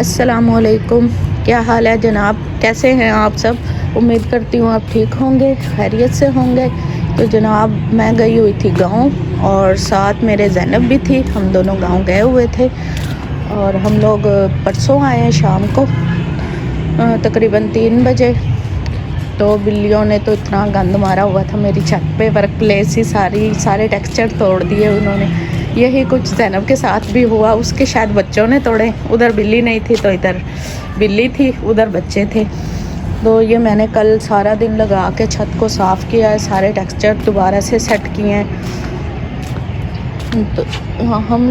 अस्सलामुअलैकुम। क्या हाल है जनाब, कैसे हैं आप सब? उम्मीद करती हूँ आप ठीक होंगे, खैरियत से होंगे। तो जनाब मैं गई हुई थी गांव और साथ मेरे ज़ैनब भी थी। हम दोनों गांव गए हुए थे और हम लोग परसों आए हैं शाम को तकरीबन 3 बजे। तो बिल्लियों ने तो इतना गंद मारा हुआ था मेरी छत पे, वर्क प्लेस ही सारे टेक्सचर तोड़ दिए उन्होंने। यही कुछ ज़ैनब के साथ भी हुआ, उसके शायद बच्चों ने तोड़े। उधर बिल्ली नहीं थी तो इधर बिल्ली थी, उधर बच्चे थे। तो ये मैंने कल सारा दिन लगा के छत को साफ़ किया है, सारे टेक्सचर दोबारा से सेट किए हैं। तो हाँ, हम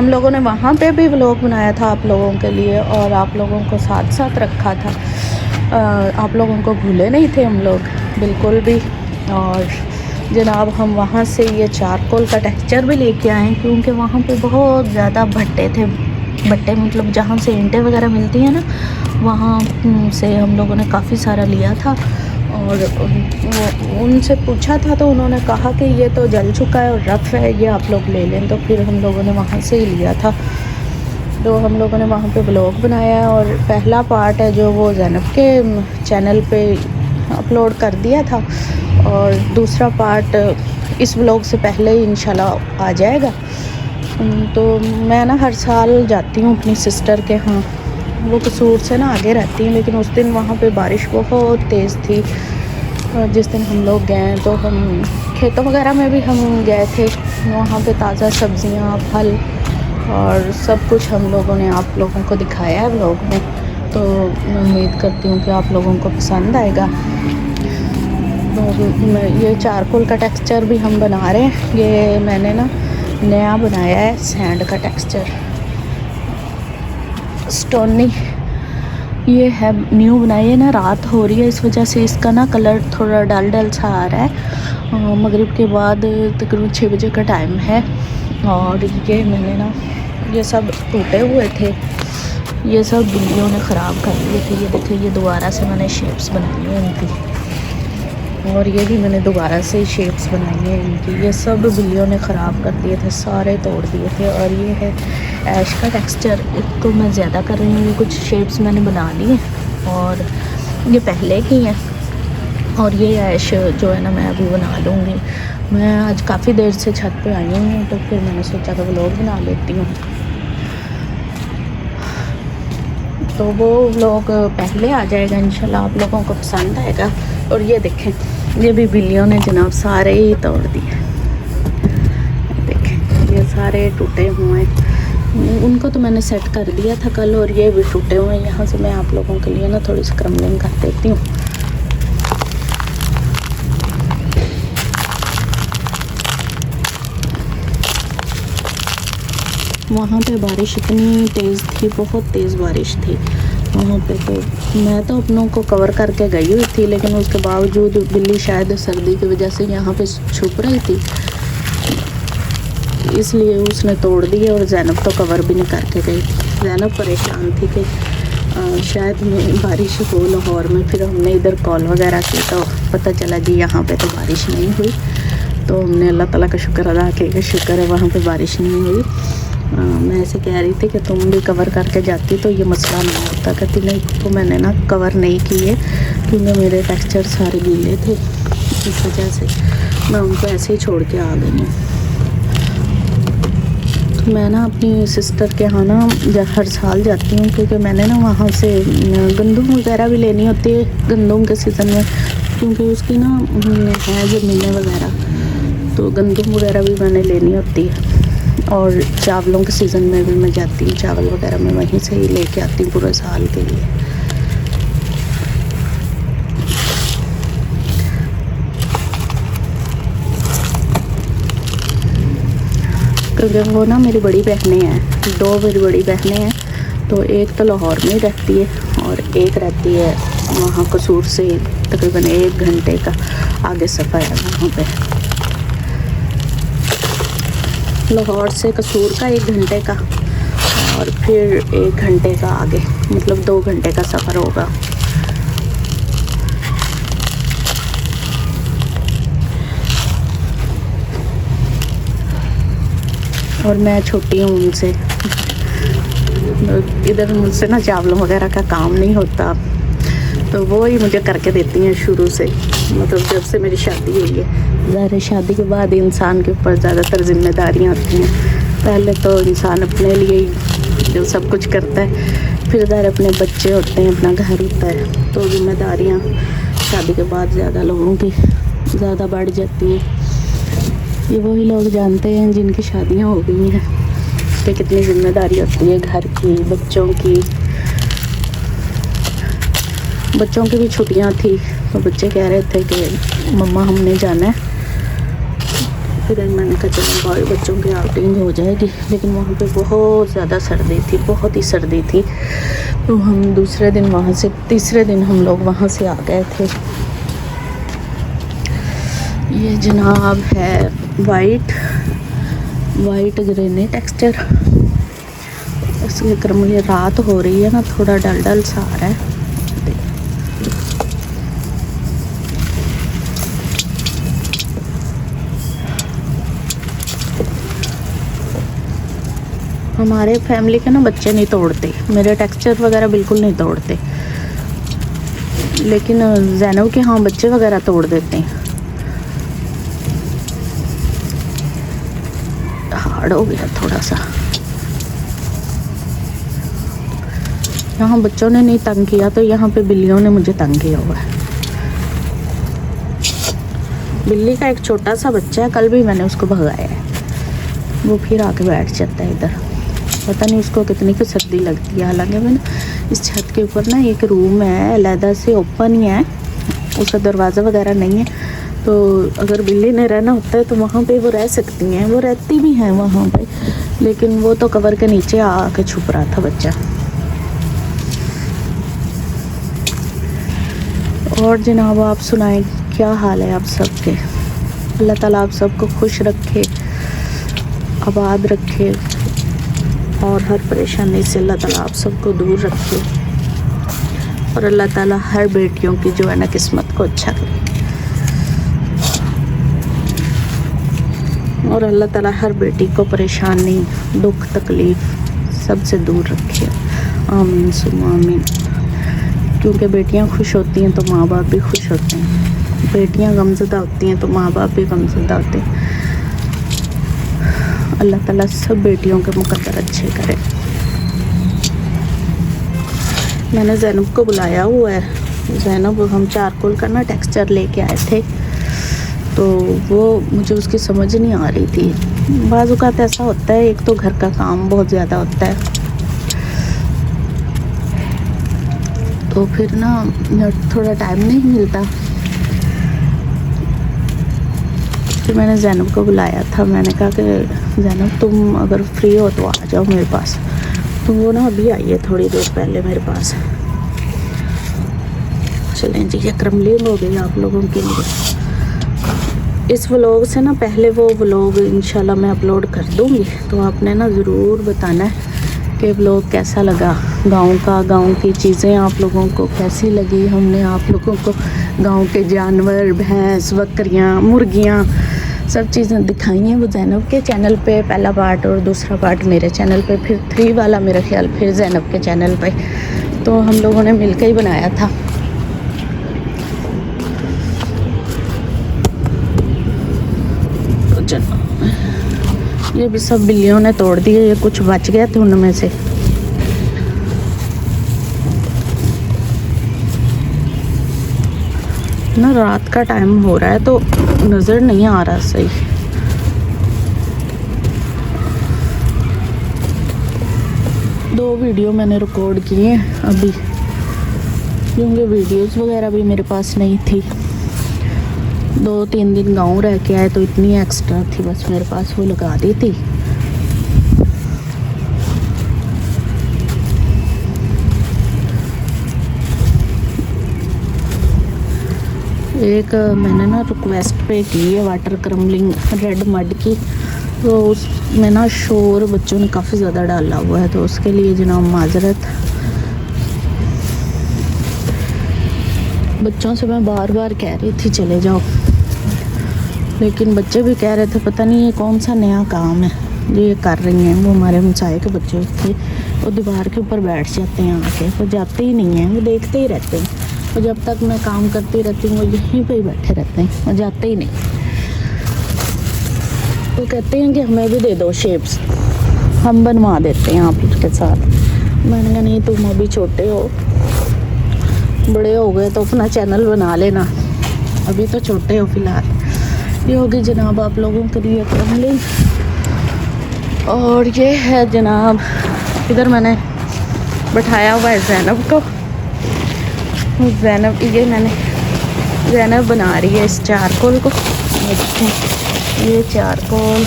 लोगों ने वहाँ पे भी व्लॉग बनाया था आप लोगों के लिए और आप लोगों को साथ साथ रखा था। आप लोगों को भूले नहीं थे हम लोग बिल्कुल भी। और जनाब हम वहाँ से ये चारकोल का टेक्सचर भी लेके आए क्योंकि वहाँ पे बहुत ज़्यादा भट्टे थे। भट्टे मतलब जहाँ से ईंटें वगैरह मिलती हैं ना, वहाँ से हम लोगों ने काफ़ी सारा लिया था। और उनसे पूछा था तो उन्होंने कहा कि ये तो जल चुका है और रफ़ है, ये आप लोग ले लें। तो फिर हम लोगों ने वहाँ से ही लिया था। तो हम लोगों ने वहाँ पे ब्लॉग बनाया है और पहला पार्ट है जो वो ज़ैनब के चैनल पे अपलोड कर दिया था और दूसरा पार्ट इस ब्लॉग से पहले ही इंशाल्लाह आ जाएगा। तो मैं ना हर साल जाती हूँ अपनी सिस्टर के यहाँ, वो कसूर से ना आगे रहती हैं, लेकिन उस दिन वहाँ पे बारिश बहुत तेज़ थी। जिस दिन हम लोग गए तो हम खेतों वगैरह में भी हम गए थे, वहाँ पे ताज़ा सब्ज़ियाँ, फल और सब कुछ हम लोगों ने आप लोगों को दिखाया है व्लॉग में। तो मैं उम्मीद करती हूँ कि आप लोगों को पसंद आएगा। तो ये चारकोल का टेक्सचर भी हम बना रहे हैं। ये मैंने ना नया बनाया है सैंड का टेक्सचर, स्टोनी ये है, न्यू बनाई है ना। रात हो रही है इस वजह से इसका ना कलर थोड़ा डल सा आ रहा है। मगरिब के बाद तकरीबन 6 बजे का टाइम है। और ये मैंने ना ये सब टूटे हुए थे, ये सब बिल्लियों ने ख़राब कर दिए थे। ये देखिए, ये दोबारा से मैंने शेप्स बनाई हैं इनकी, और ये भी मैंने दोबारा से शेप्स बनाई हैं इनकी। ये सब बिल्लियों ने ख़राब कर दिए थे, सारे तोड़ दिए थे। और ये है ऐश का टेक्सचर, इसको मैं ज़्यादा कर रही हूँ, कुछ शेप्स मैंने बना ली हैं और ये पहले की हैं। और ये ऐश जो है ना मैं अभी बना लूँगी। मैं आज काफ़ी देर से छत पे आई हूँ तो फिर मैंने सोचा कि व्लॉग बना लेती हूँ। तो वो व्लॉग पहले आ जाएगा इंशाल्लाह, आप लोगों को पसंद आएगा। और ये देखें, ये भी बिल्लियों ने जनाब सारे ही तोड़ दिए। देखें ये सारे टूटे हुए हैं, उनको तो मैंने सेट कर दिया था कल, और ये भी टूटे हुए हैं। यहाँ से मैं आप लोगों के लिए ना थोड़ी सी क्रम्बलिंग कर देती हूँ। वहाँ पे बारिश इतनी तेज़ थी, बहुत तेज़ बारिश थी वहाँ पे। तो मैं तो अपनों को कवर करके गई हुई थी, लेकिन उसके बावजूद बिल्ली शायद सर्दी की वजह से यहाँ पे छुप रही थी, इसलिए उसने तोड़ दिए। और ज़ैनब तो कवर भी नहीं करके गई थी। ज़ैनब परेशान थी कि शायद बारिश हो लाहौर में। फिर हमने इधर कॉल वगैरह की तो पता चला जी यहाँ पे तो बारिश नहीं हुई। तो हमने अल्लाह ताला का शुक्र अदा किया कि शुक्र है वहाँ पे बारिश नहीं हुई। मैं ऐसे कह रही थी कि तुम भी कवर करके जाती तो ये मसला नहीं होता। कहती नहीं, तो मैंने ना कवर नहीं किए क्योंकि मेरे टेक्सचर सारे गीले थे, इस वजह से मैं उनको ऐसे ही छोड़ के आ गई हूँ। तो मैं ना अपनी सिस्टर के यहाँ ना हर साल जाती हूँ क्योंकि मैंने ना वहाँ से गंदम वगैरह भी लेनी होती है गंदम के सीज़न में, क्योंकि उसकी ना है ज़मीनें वगैरह, तो गंदम वगैरह भी मैंने लेनी होती है। और चावलों के सीज़न में भी मैं जाती हूँ, चावल वगैरह मैं वहीं से ही लेके आती हूँ पूरे साल के लिए। क्योंकि वो ना मेरी बड़ी बहनें हैं, 2 मेरी बड़ी बहनें हैं। तो एक तो लाहौर में रहती है और एक रहती है वहाँ कसूर से तकरीबन 1 घंटे का आगे सफ़र है वहाँ पे। लाहौर से कसूर का 1 घंटे का और फिर 1 घंटे का आगे, मतलब 2 घंटे का सफ़र होगा। और मैं छोटी हूँ उनसे, इधर मुझसे ना चावलों वगैरह का काम नहीं होता, तो वो ही मुझे करके देती हैं शुरू से, मतलब जब से मेरी शादी हुई है। ज़ाहिर शादी के बाद इंसान के ऊपर ज़्यादातर जिम्मेदारियाँ होती हैं। पहले तो इंसान अपने लिए ही जो सब कुछ करता है, फिर ज़ाहिर अपने बच्चे होते हैं, अपना घर होता है, तो जिम्मेदारियाँ शादी के बाद ज़्यादा लोगों की ज़्यादा बढ़ जाती हैं। ये वही लोग जानते हैं जिनकी शादियाँ हो गई हैं कि कितनी जिम्मेदारी होती है घर की, बच्चों की भी छुट्टियां थी, तो बच्चे कह रहे थे कि मम्मा हमने जाना है। फिर मैंने कहा चलो बच्चों की आउटिंग हो जाएगी, लेकिन वहाँ पे बहुत ज़्यादा सर्दी थी, बहुत ही सर्दी थी। तो हम तीसरे दिन हम लोग वहाँ से आ गए थे। ये जनाब है वाइट ग्रेनी टेक्सचर। इसके क्रम ये रात हो रही है ना, थोड़ा डल सा आ रहा है। हमारे फैमिली के ना बच्चे नहीं तोड़ते, मेरे टेक्सचर वगैरह बिल्कुल नहीं तोड़ते, लेकिन ज़ैनब के हाँ बच्चे वगैरह तोड़ देते हैं। हार्ड हो गया थोड़ा सा। यहाँ बच्चों ने नहीं तंग किया, तो यहाँ पे बिल्लियों ने मुझे तंग किया हुआ है। बिल्ली का एक छोटा सा बच्चा है, कल भी मैंने उसको भगाया है, वो फिर आके बैठ जाता है इधर। पता नहीं उसको कितनी की सर्दी लगती है। हालांकि मैंने इस छत के ऊपर ना एक रूम है, अलहदा से ओपन ही है, उसका दरवाज़ा वगैरह नहीं है, तो अगर बिल्ली ने रहना होता है तो वहाँ पे वो रह सकती हैं, वो रहती भी हैं वहाँ पे, लेकिन वो तो कवर के नीचे आके छुप रहा था बच्चा। और जनाब आप सुनाएं, क्या हाल है आप सबके? अल्लाह ताला आप सबको खुश रखे, आबाद रखे, और हर परेशानी से अल्लाह ताला आप सबको दूर रखे, और अल्लाह ताला हर बेटियों की जो है ना किस्मत को अच्छा करे, और अल्लाह ताला हर बेटी को परेशानी, दुख, तकलीफ़ सबसे दूर रखे। आमीन सुम्मा आमीन। क्योंकि बेटियां खुश होती हैं तो माँ बाप भी खुश होते हैं, बेटियां गमज़दा होती हैं तो माँ बाप भी गमज़दा होते हैं। अल्लाह ताला सब बेटियों के मुकद्दर अच्छे करे। मैंने ज़ैनब को बुलाया हुआ है। ज़ैनब, हम चारकोल का ना टेक्सचर लेके आए थे, तो वो मुझे उसकी समझ नहीं आ रही थी। बाज़ औक़ात ऐसा होता है, एक तो घर का काम बहुत ज़्यादा होता है, तो फिर ना थोड़ा टाइम नहीं मिलता। फिर मैंने ज़ैनब को बुलाया था, मैंने कहा कि ज़ैनब तुम अगर फ्री हो तो आ जाओ मेरे पास। तो वो ना अभी आई है थोड़ी देर पहले मेरे पास। चलें जी, ये क्रमलिंग हो गई आप लोगों के लिए। इस व्लॉग से ना पहले वो व्लॉग इंशाल्लाह मैं अपलोड कर दूँगी, तो आपने ना ज़रूर बताना है कि व्लॉग कैसा लगा, गांव की चीज़ें आप लोगों को कैसी लगी। हमने आप लोगों को गांव के जानवर, भैंस, बकरियां, मुर्गियां सब चीज़ें दिखाई हैं। वो ज़ैनब के चैनल पे पहला पार्ट और दूसरा पार्ट मेरे चैनल पे, फिर 3 वाला मेरा ख्याल फिर ज़ैनब के चैनल पे, तो हम लोगों ने मिलकर ही बनाया था। ये भी सब बिल्लियों ने तोड़ दिए, ये कुछ बच गए थे उनमें से। ना रात का टाइम हो रहा है तो नज़र नहीं आ रहा सही। दो वीडियो मैंने रिकॉर्ड किए हैं अभी, क्योंकि वीडियोस वगैरह भी मेरे पास नहीं थी। 2-3 दिन गांव रह के आए तो इतनी एक्स्ट्रा थी बस मेरे पास, वो लगा दी थी। एक मैंने ना रिक्वेस्ट पे की है वाटर क्रम्बलिंग रेड मड की, तो उसमें ना शोर बच्चों ने काफ़ी ज़्यादा डाला हुआ है, तो उसके लिए जनाब माजरत। बच्चों से मैं बार बार कह रही थी चले जाओ, लेकिन बच्चे भी कह रहे थे पता नहीं ये कौन सा नया काम है। ये कर रही हैं। वो हमारे हमसाए के बच्चे थे, वो दीवार के ऊपर बैठ जाते हैं आके, वो जाते ही नहीं हैं, वो देखते ही रहते हैं। और जब तक मैं काम करती रहती हूँ वो यहीं पे ही बैठे रहते हैं, वो जाते ही नहीं। वो कहते हैं कि हमें भी दे दो शेप्स, हम बनवा देते हैं आप उसके साथ। मैंने कहा नहीं, तुम अभी छोटे हो, बड़े हो गए तो अपना चैनल बना लेना, अभी तो छोटे हो फ़िलहाल। ये होगी जनाब आप लोगों के लिए क्रमलिंग। और ये है जनाब, इधर मैंने बैठाया हुआ है ज़ैनब को। ज़ैनब, ये मैंने ज़ैनब बना रही है इस चारकोल को। ये देखें, ये चारकोल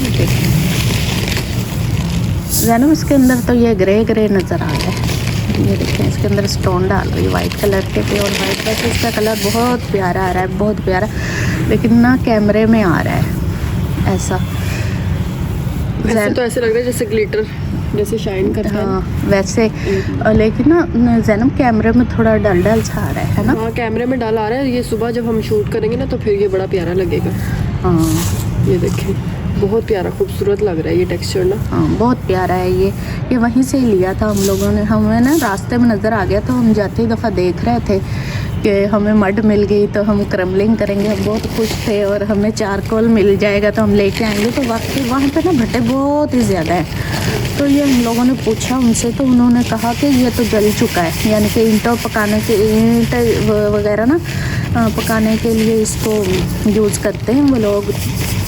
देखें ज़ैनब, इसके अंदर तो ये ग्रे ग्रे नज़र आ रहा है। ये देखें, इसके अंदर स्टोन डाल रही है वाइट कलर के, प्योर वाइट। वैसे इसका कलर बहुत प्यारा आ रहा है, बहुत प्यारा, लेकिन ना कैमरे में आ रहा है ऐसा। वैसे तो ऐसे लग रहा है जैसे ग्लिटर जैसे शाइन करता है। हाँ वैसे, लेकिन ना ज़ैनब कैमरे में थोड़ा डल डल सा आ रहा है ना। हाँ कैमरे में डल आ रहा है। ये सुबह जब हम शूट करेंगे ना तो फिर ये बड़ा प्यारा लगेगा। हाँ ये देखें, बहुत प्यारा खूबसूरत लग रहा है ये टेक्सचर ना। हाँ बहुत प्यारा है ये वहीं से ही लिया था हम लोगों ने। हमें ना रास्ते में नज़र आ गया, तो हम जाते ही दफ़ा देख रहे थे कि हमें मड मिल गई तो हम क्रमलिंग करेंगे। हम बहुत खुश थे, और हमें चारकोल मिल जाएगा तो हम लेके आएंगे। तो वाकई वहाँ पे ना भट्टे बहुत ही ज़्यादा है। तो ये हम लोगों ने पूछा उनसे, तो उन्होंने कहा कि ये तो जल चुका है, यानी कि ईंटों पकाने के, ईंट वगैरह ना पकाने के लिए इसको यूज़ करते हैं वो लोग।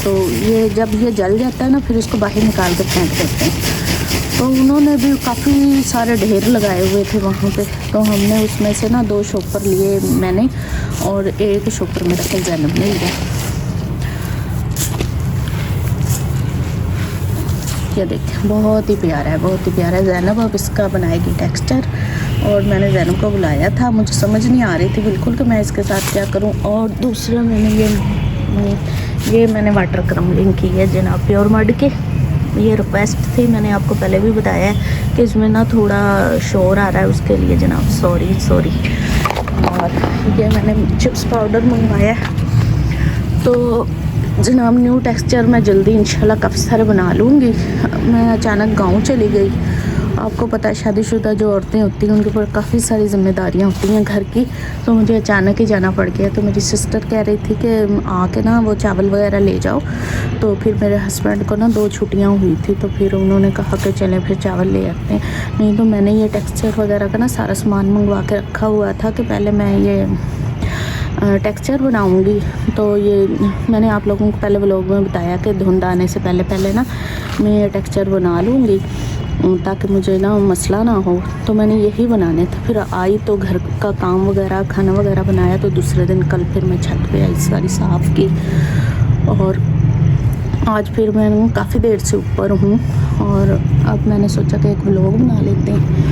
तो ये जब ये जल जाता है ना, फिर इसको बाहर निकाल के फेंक देते हैं। तो उन्होंने भी काफ़ी सारे ढेर लगाए हुए थे वहाँ पे, तो हमने उसमें से ना 2 शॉपर लिए मैंने, और 1 शॉपर मेरा फिर ज़ैनब ने लिया। ये देखिए बहुत ही प्यारा है, बहुत ही प्यारा है। ज़ैनब अब इसका बनाएगी टेक्सचर, और मैंने ज़ैनब को बुलाया था, मुझे समझ नहीं आ रही थी बिल्कुल कि मैं इसके साथ क्या करूं। और दूसरा मैंने वाटर क्रमलिंग की है जनाब प्योर मड के। ये रिक्वेस्ट थी, मैंने आपको पहले भी बताया है कि इसमें ना थोड़ा शोर आ रहा है, उसके लिए जनाब सॉरी। और ये मैंने चिप्स पाउडर मंगवाया है। तो जनाब न्यू टेक्सचर मैं जल्दी इंशाल्लाह काफ़ी सारे बना लूँगी। मैं अचानक गांव चली गई। आपको पता है शादीशुदा जो औरतें होती हैं उनके ऊपर काफ़ी सारी ज़िम्मेदारियां होती हैं घर की, तो मुझे अचानक ही जाना पड़ गया। तो मेरी सिस्टर कह रही थी कि आके ना वो चावल वगैरह ले जाओ। तो फिर मेरे हस्बैंड को ना 2 छुट्टियां हुई थी, तो फिर उन्होंने कहा कि चलें फिर चावल ले आते हैं। नहीं तो मैंने ये टेक्सचर वगैरह का ना सारा सामान मंगवा के रखा हुआ था कि पहले मैं ये टेक्सचर बनाऊंगी। तो ये मैंने आप लोगों को पहले व्लॉग में बताया कि धुंध आने से पहले ना मैं ये टेक्सचर बना लूँगी, ताकि मुझे ना मसला ना हो। तो मैंने यही बनाने थे। फिर आई तो घर का काम वगैरह, खाना वगैरह बनाया। तो दूसरे दिन कल फिर मैं छत पे आई, सारी साफ़ की। और आज फिर मैं काफ़ी देर से ऊपर हूँ, और अब मैंने सोचा कि एक व्लॉग बना लेते हैं।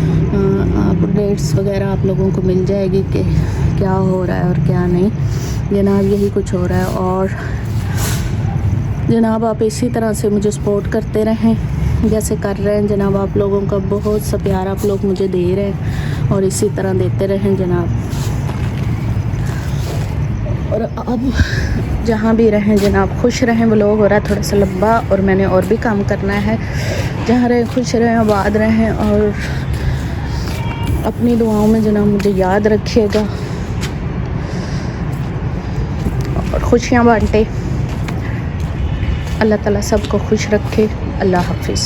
अपडेट्स वगैरह आप लोगों को मिल जाएगी कि क्या हो रहा है और क्या नहीं। जनाब यही कुछ हो रहा है। और जनाब आप इसी तरह से मुझे सपोर्ट करते रहें जैसे कर रहे हैं। जनाब आप लोगों का बहुत सा प्यार आप लोग मुझे दे रहे हैं, और इसी तरह देते रहें जनाब। और अब जहाँ भी रहें जनाब खुश रहें। व्लॉग हो रहा है थोड़ा सा लंबा, और मैंने और भी काम करना है। जहाँ रहें खुश रहें, आबाद रहें, और अपनी दुआओं में जनाब मुझे याद रखिएगा, और खुशियाँ बांटे। अल्लाह ताला सबको खुश रखे। अल्लाह हाफिज़।